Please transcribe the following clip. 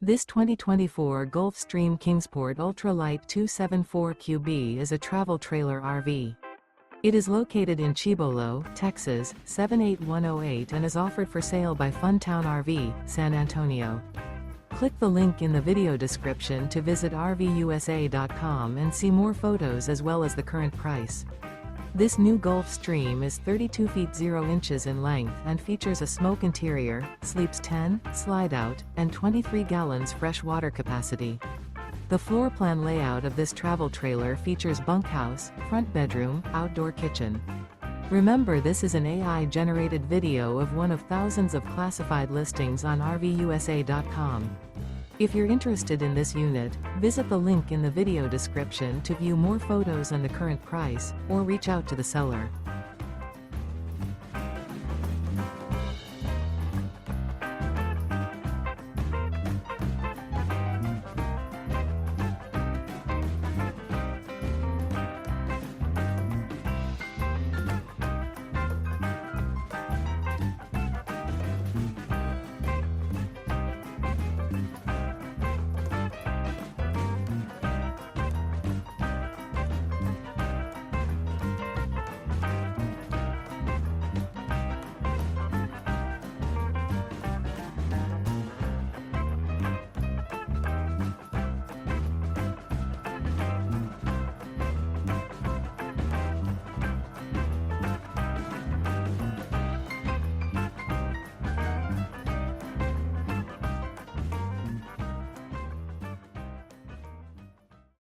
This 2024 Gulfstream Kingsport Ultra Lite 274QB is a travel trailer RV. It is located in Cibolo, Texas, 78108 and is offered for sale by Funtown RV, San Antonio. Click the link in the video description to visit RVUSA.com and see more photos as well as the current price. This new Gulfstream is 32 feet 0 inches in length and features a smoke interior, sleeps 10, slide-out, and 23 gallons fresh water capacity. The floor plan layout of this travel trailer features bunkhouse, front bedroom, outdoor kitchen. Remember, this is an AI-generated video of one of thousands of classified listings on RVUSA.com. If you're interested in this unit, visit the link in the video description to view more photos and the current price, or reach out to the seller.